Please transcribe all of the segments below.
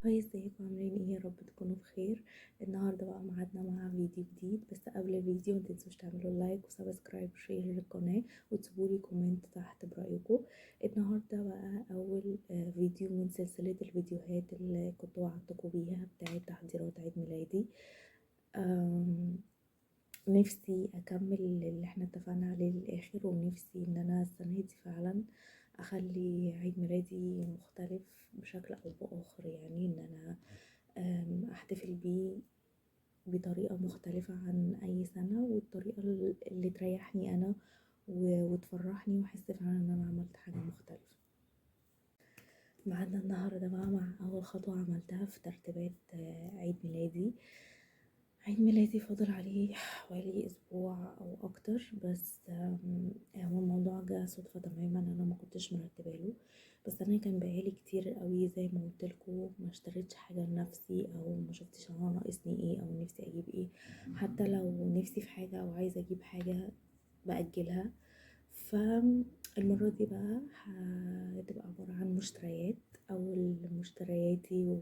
هاي، ازيكم؟ عاملين ايه؟ يا رب تكونوا بخير. النهارده بقى ميعادنا مع فيديو جديد، بس قبل الفيديو متنسوش تعملوا لايك وسبسكرايب وشير للقناه وتسيبولي كومنت تحت برايكم. النهارده بقى اول فيديو من سلسله الفيديوهات اللي كنت وعدتكم بيها بتاعه تحضيرات عيد ميلادي. نفسي اكمل اللي احنا اتفقنا عليه للاخر، ونفسي ان انا السنه دي فعلا اخلي عيد ميلادي مختلف بشكل او باخر، يعني ان انا احتفل بيه بطريقه مختلفه عن اي سنه، والطريقه اللي تريحني انا وتفرحني واحس فعلا ان انا عملت حاجه مختلفه. معانا النهارده بقى مع اول خطوه عملتها في ترتيبات عيد ميلادي. عيد ميلادي فاضل عليه حوالي اسبوع او اكتر، بس هو الموضوع جه صدفة تماما، انا ما كنتش مرتبه له. بس انا كان بقالي كتير قوي زي ما قلت لكم ما اشتريتش حاجه لنفسي، او ما شفتش انا ناقصني ايه او نفسي اجيب ايه. حتى لو نفسي في حاجه او عايزه اجيب حاجه باجلها. فالمرة دي بقى هتبقى عبارة عن مشتريات، أول مشترياتي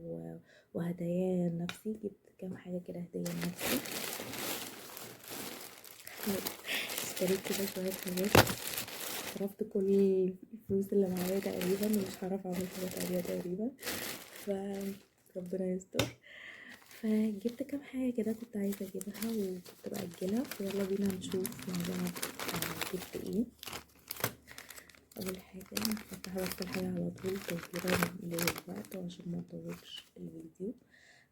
وهدايا لنفسي. جبت كام حاجة كده هدية لنفسي. اشتريت كده شوية حاجات، صرفت كل الفلوس اللي معايا تقريبا، ومش هعرف اعمل حاجة تانية تقريبا، فربنا يستر. فجبت كام حاجة كده كنت عايزة اجيبها وكنت بأجلها، فيلا بينا نشوف مع بعض جبت ايه. اول حاجه هفتح بس الحاجه على طول توفيرا للوقت وعشان ما اطولش الفيديو.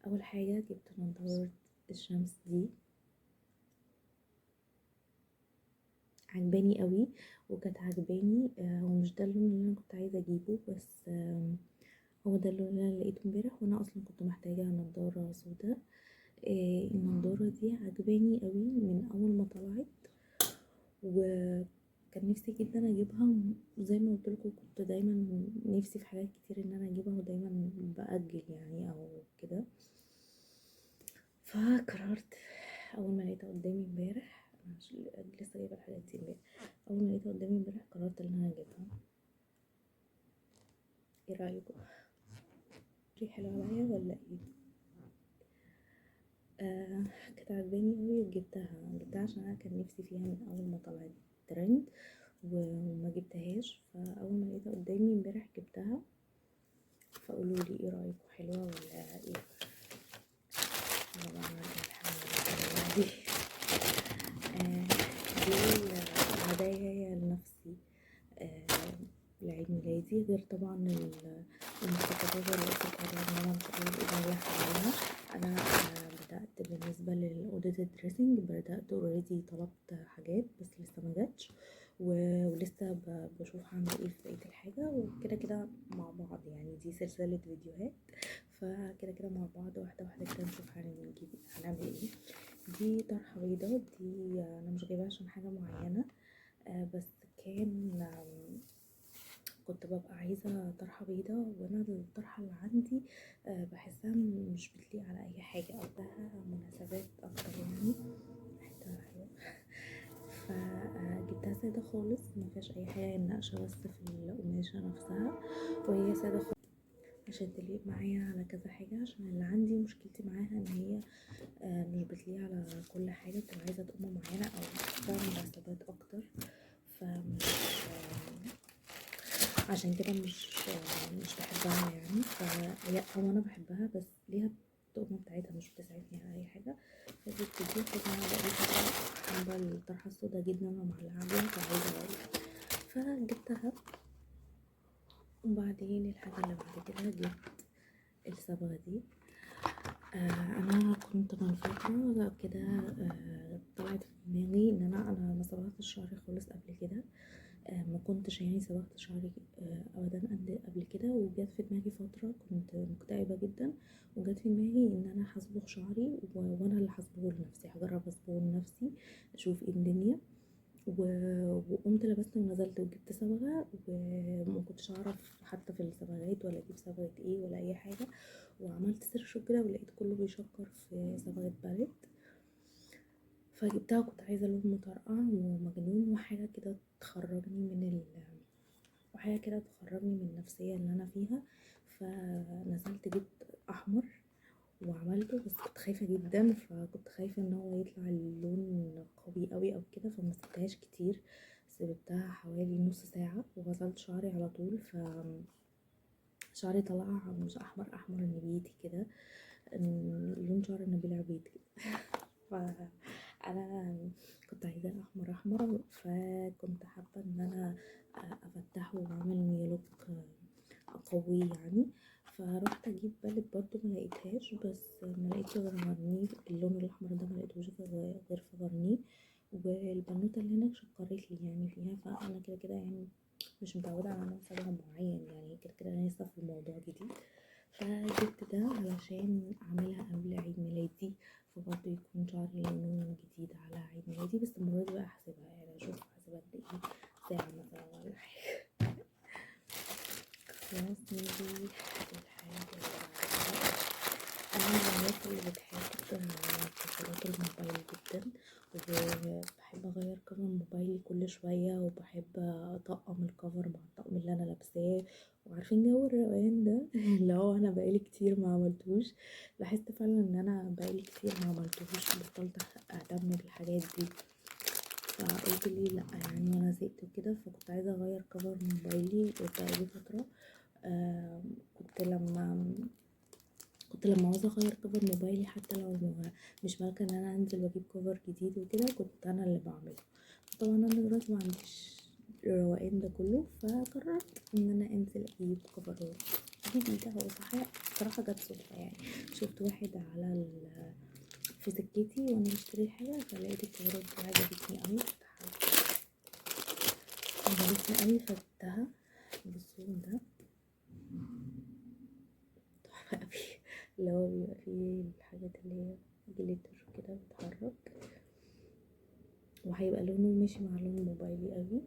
اول حاجه جبت نضاره الشمس دي، عجباني قوي وكانت عجباني. هو مش ده اللون اللي انا كنت عايزه اجيبه، بس هو ده اللون اللي انا لقيته امبارح، وانا اصلا كنت محتاجه نضاره سودا. النضاره دي عجباني قوي من اول ما طلعت، وكان نفسي جدا اجيبها. زي ما قلت لكم كنت دايما نفسي في حاجات كتير ان انا اجيبها، ودايما باجل يعني او كده. فقررت اول ما لقيتها قدامي امبارح، لسه جايبه الحاجات دي امبارح. اول ما لقيتها قدامي امبارح قررت ان انا اجيبها. ايه رايكم؟ دي حلوه عليا ولا ايه؟ كانت عجباني قوي وجبتها عشان انا كان نفسي فيها من اول ما طلعت ترند وما جبتهاش، فاول ما لقيتها قدامي امبارح جبتها. فقولوا لي ايه رايكم، حلوه ولا ايه؟ طبعا دي دي هدايا لنفسي لعيد ميلادي، غير طبعا المخططات اللي قلت لكم ان انا ان شاء الله باذن الله هعملها. انا بدات بالنسبه للاوضه الدريسنج، بدات اوريدي طلبت حاجات بس لسه ما جاتش، ولسه بشوف هعمل ايه في بقيه الحاجه. وكده كده مع بعض، يعني دي سلسله فيديوهات، فكده كده مع بعض واحده واحده كده نشوف هنعمل ايه. دي طرحه بيضه، دي انا مش جايباها عشان حاجه معينه، بس كان كنت ببقى عايزة طرحة بيضة، وانا الطرحة اللي عندي بحسها مش بتليق على اي حاجة، قدها مناسبات اكتر يعني. ريحتها حلوة. فجبتها سادة خالص، مفيهاش اي حاجة، النقشة بس في القماشة نفسها، وهي سادة خالص عشان تليق معايا على كذا حاجة. عشان اللي عندي مشكلتي معاها ان هي مش بتليق على كل حاجة، بتبقى عايزة تقوم معينة او بتختار مناسبات اكتر. فمش عشان كده مش بحبها يعني. هو انا بحبها بس ليها التقمة بتاعتها مش بتساعدني على اي حاجة. فدي بتدي خدمة، بقيت حابة الطرحة السودا جدا ومعلقة عليها، فعايزة اغيرها فجبتها. وبعدين الحاجة اللي بعد كده جبت الصبغة دي. انا كنت من فترة كده طلعت في دماغي ان انا ما صبغتش شعري خالص قبل كده. ما كنتش يعني صبغت شعري ابدا قبل كده. وجت في دماغي فتره كنت مكتئبه جدا، وجت في دماغي ان انا هصبغ شعري وانا اللي هصبغه لنفسي، هجرب اصبغه لنفسي اشوف ايه الدنيا. وقمت لبست ونزلت وجبت صبغه، وما كنتش اعرف حتى في الصبغات ولا اجيب صبغه ايه ولا اي حاجه. وعملت سيرش كده ولقيت كله بيشكر في صبغه باليت، فجبتها. كنت عايزه لون مطرقع ومجنون وحاجه كده تخرجني من النفسيه اللي انا فيها. فنزلت جبت احمر وعملته، بس كنت خايفة جدا، فكنت خايفة ان هو يطلع اللون قوي قوي او كده، فما سبتهاش كتير، سبتها حوالي نص ساعة وغسلت شعري على طول. شعري طلع مش احمر احمر نبيتي كده، لون شعر النبيل عبيد كده. فانا كنت عايزاه احمر احمر، فكنت حابه ان انا افتحه واعمل ميه لوك قوي يعني. فروحت اجيب بالت برضو ما لقيتهاش، بس ما لقيتش غير غرنيه اللون الاحمر ده، ما لقيتهوش غير في غرنيه. والبنوته اللي هناك شكرت لي يعني فيها، فانا كده كده يعني مش متعوده على نوع صبغه معين، يعني كده كده انا لسه في الموضوع جديد. فجبت ده علشان اعملها قبل عيد ميلادي، فبرضه يكون شعري لونه جديد على عيد ميلادي. بس المرة دي بقى هحسبها، يعني اشوف هحسبها قد ايه، ساعة مثلا ولا حاجة. خلاص نيجي الحاجة اللي بعدها. انا من الناس اللي بتحب اتصالات الموبايل جدا، وبحب اغير كفر موبايلي كل شويه، وبحب اطقم الكفر مع الطقم اللي انا لابساه. وعارفين جو الروقان ده اللي هو انا بقالي كتير ما عملتوش. لاحظت فعلا ان انا بقالي كتير ما عملتوش، بطلت اهتم بالحاجات دي. فقلت لي لا يعني انا زهقت وكده، فكنت عايزه اغير كفر موبايلي بقالي فتره. كنت لما عاوزه اغير كفر موبايلي، حتى لو مش مالكه ان انا انزل واجيب كفر جديد وكده، كنت انا اللي بعمله. طبعا انا دلوقتي ما عنديش الروقان ده كله، فقررت ان انا انزل اجيب كفرات جديده. هو صراحه جت صدفه يعني، شفت واحد في سكتي وانا بشتري الحاجه، فلقيت الكفرات دي عجبتني قوي، فجبتها. بصوا ده تحفه قوي، اللي هو بيبقى فيه الحاجات اللي هي جليتر كده بتتحرك، وهيبقى لونه ماشي مع لون موبايلي قوي.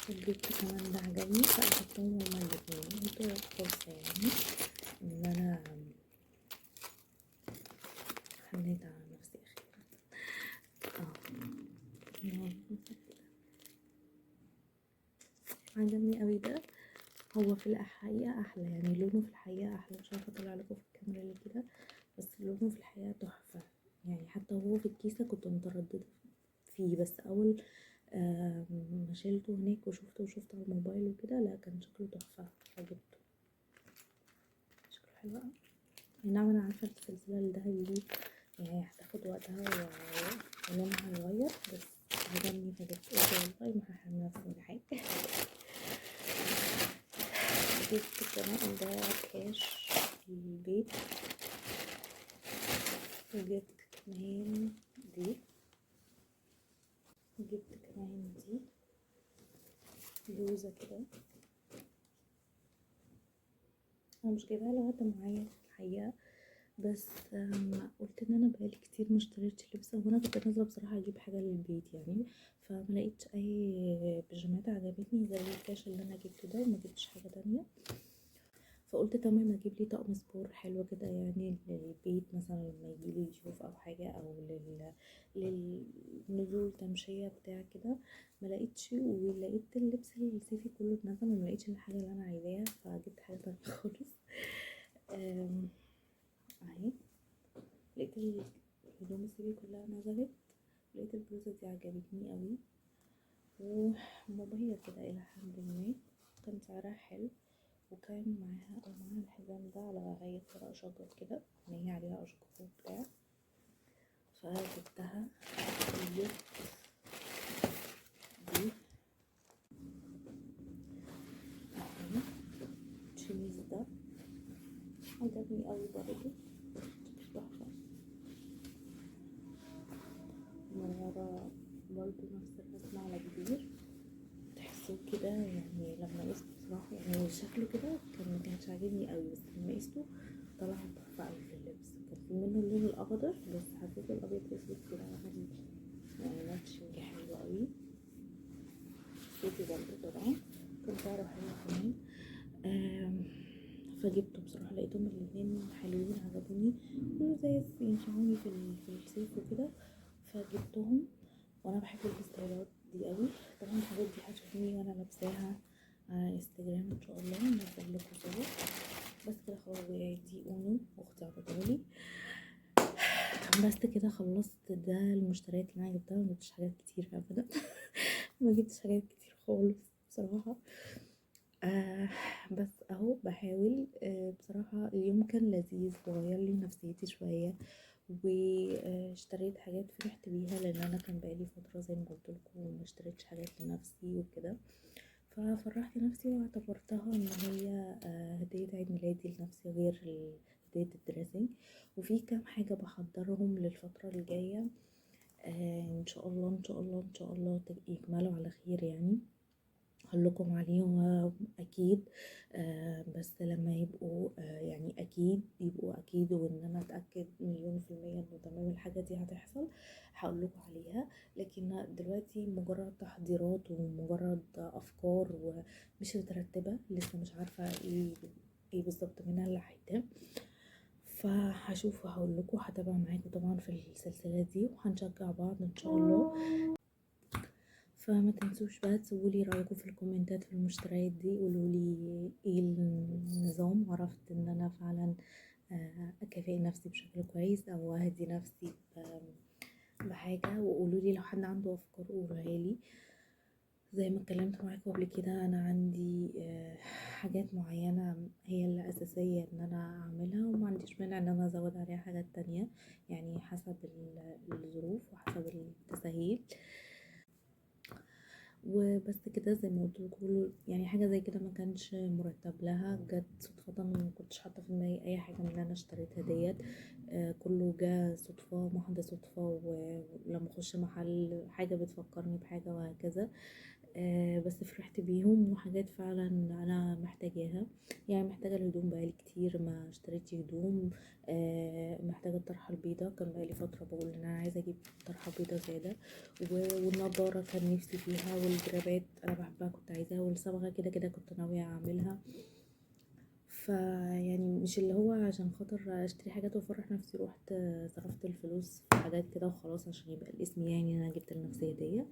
وجبت كمان ده عجبني، فاخدتهم هما الاتنين. انتوا فرصة يعني ان انا حنيت على نفسي اخيرا. عجبني قوي ده. هو في الحقيقة احلى، يعني لونه في الحقيقة احلى، مش عارفة اطلع لكم في الكاميرا اللي كده، بس لونه في الحقيقة تحفة. يعني حتى وهو في الكيسة كنت مترددة فيه، بس اول ما شلته هناك وشفته على الموبايل وكده، لا كان شكله تحفة، فجبته. شكله حلو اوي. نعم انا عارفة السلسلة الذهبي دي يعني هتاخد وقتها ولونها هيغير، بس عجبني فجبت. والله ما هحرم نفسي من حاجة. جبت كمان ده كاش البيت، وجبت كمان دي جبت كمان دي بلوزة كده. انا مش جايباها لوقت معين الحقيقة، بس قلت ان انا بقالي كتير مشتريتش لبس، وانا كنت نازله بصراحه اجيب حاجه للبيت يعني، فما لقيتش اي بيجامات عجبتني زي الكاش اللي انا جبته ده، وما جبتش حاجه تانية. فقلت تمام اجيب لي طقم سبور حلو كده يعني للبيت، مثلا لما يجيلي ضيوف او حاجه، او للنزول تمشيه بتاع كده. ما لقيتش، ولقيت اللبس الصيفي كله اتنزل، وما لقيتش الحاجه اللي انا عايزاها، فجبت حاجه تانية خالص. اهي لقيت الهدوم الصيفي كلها نزلت، لقيت البلوزة دي عجبتني قوي، ومبهجة كده الى حد ما، كان سعرها حلو. وكان معاها الحزام ده على هيئة ورق شجر كده، ان هي عليها اشجار وبتاع، فجبتها. وجبت دي اهي، الشميز ده عجبني قوي برضه، تحفة. من ورا برضه نفس الرسمة على كبير، تحسوه كده يعني. لما قسته بصراحة يعني شكله كده مكانش عاجبني قوي، بس لما قسته طلع تحفة قوي في اللبس. كان في منه اللون الأخضر، بس حسيت الأبيض أسود كده عمل يعني ماتشنج حلو قوي. صوتي برضه طبعا كان سعره حلو كمان. فجبته بصراحة، لقيتهم الاتنين حلوين عجبوني، لذاذ ينفعوني في الصيف وكده، فجبتهم. وانا بحب الستايلات دي قوي. طبعا الحاجات دي هتشوفوني وانا لابساها على انستجرام ان شاء الله، هنزل لكم صور. بس كده خلاص. دي اونو اختي عطتهالي. بس كده خلصت. ده المشتريات اللي انا جبتها. ما جبتش حاجات كتير ابدا. ما جبتش حاجات كتير خالص بصراحه. آه بس اهو بحاول. بصراحه اليوم كان لذيذ وغير لي نفسيتي شويه، واشتريت حاجات فرحت بيها، لان انا كان بقالي فتره زي ما قلت لكم ما اشتريتش حاجات لنفسي وكده. ففرحت نفسي واعتبرتها ان هي هدية عيد ميلادي لنفسي، غير هدية الدريسنج. وفي كام حاجة بحضرهم للفترة الجاية. ان شاء الله ان شاء الله ان شاء الله يكملوا على خير يعني. هقولكم عليهم اكيد. بس لما يبقوا يعني اكيد يبقوا اكيد، وان انا اتاكد 100% انه تمام الحاجه دي هتحصل، هقولكم عليها. لكن دلوقتي مجرد تحضيرات ومجرد افكار ومش مترتبه، لسه مش عارفه ايه بالظبط منها اللي هيتم. فهشوف وهقولكم، هتابع معاكم طبعا في السلسله دي، وهنشجع بعض ان شاء الله. فما تنسوش بقى تسيبولي رأيكم في الكومنتات في المشتريات دي، قولولي ايه النظام. عرفت ان انا فعلا اكافئ نفسي بشكل كويس، او اهدي نفسي بحاجة. وقولولي لو حد عنده افكار قولوها لي. زي ما اتكلمت معاكم قبل كده، انا عندي حاجات معينة هي اللي اساسية ان انا اعملها، وما عنديش مانع ان انا ازود عليها حاجات تانية، يعني حسب الظروف وحسب التسهيل. وبس كده زي ما قلت لكم، يعني حاجه زي كده ما كانش مرتب لها، جت صدفه. ما كنتش حاطه في دماغي اي حاجه من اللي انا اشتريتها ديت. كله جه صدفه محض صدفه، ولما اخش محل حاجه بتفكرني بحاجه وهكذا. بس فرحت بيهم، وحاجات فعلا انا محتاجاها. يعني محتاجه الهدوم، بقالي كتير ما اشتريتش هدوم. محتاجه الطرحه البيضاء، كان بقالي فتره بقول ان انا عايزه اجيب طرحه بيضاء زياده. والنضاره كان نفسي فيها، والجرابات انا بحبها كنت عايزاها، والصبغه كده كده كنت ناويه اعملها. فيعني مش اللي هو عشان خاطر اشتري حاجات وافرح نفسي روحت صرفت الفلوس في حاجات كده وخلاص، عشان يبقى الاسم يعني انا جبت لنفسي هديه.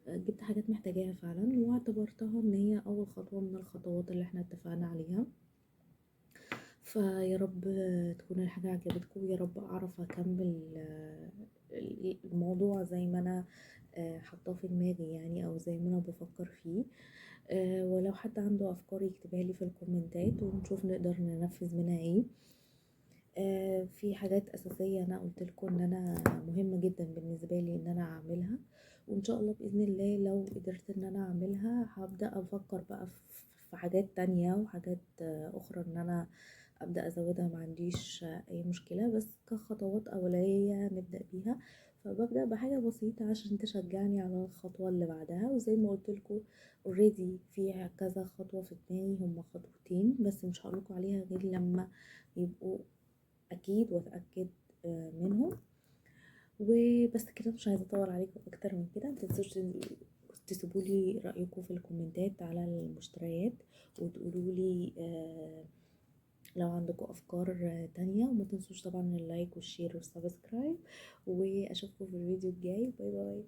جبت حاجات محتاجاها فعلا، واعتبرتها ان هي اول خطوه من الخطوات اللي احنا اتفقنا عليها. فيا رب تكون الحاجه عجبتكم، ويا رب اعرف اكمل الموضوع زي ما انا حاطاه في دماغي يعني، او زي ما انا بفكر فيه. ولو حد عنده افكار يكتبها لي في الكومنتات، ونشوف نقدر ننفذ منها ايه. في حاجات اساسيه انا قلت لكم ان انا مهمه جدا بالنسبه لي ان انا اعملها، وان شاء الله باذن الله لو قدرت ان انا اعملها هبدا افكر بقى في حاجات تانية وحاجات اخرى ان انا ابدا ازودها. ما عنديش اي مشكله، بس كخطوات اوليه نبدا بيها. فببدا بحاجه بسيطه عشان تشجعني على الخطوه اللي بعدها. وزي ما قلت لكم اوريدي في كذا خطوه في دماغي، هما خطوتين بس مش هقولكم عليها غير لما يبقوا اكيد واتاكد منهم. وبس كده، مش عايزه اطول عليكم اكتر من كده. متنسوش تسيبولي رايكم في الكومنتات على المشتريات، وتقولولي لو عندكم افكار تانية. وما تنسوش طبعا اللايك والشير والسبسكرايب، واشوفكم في الفيديو الجاي. باي باي.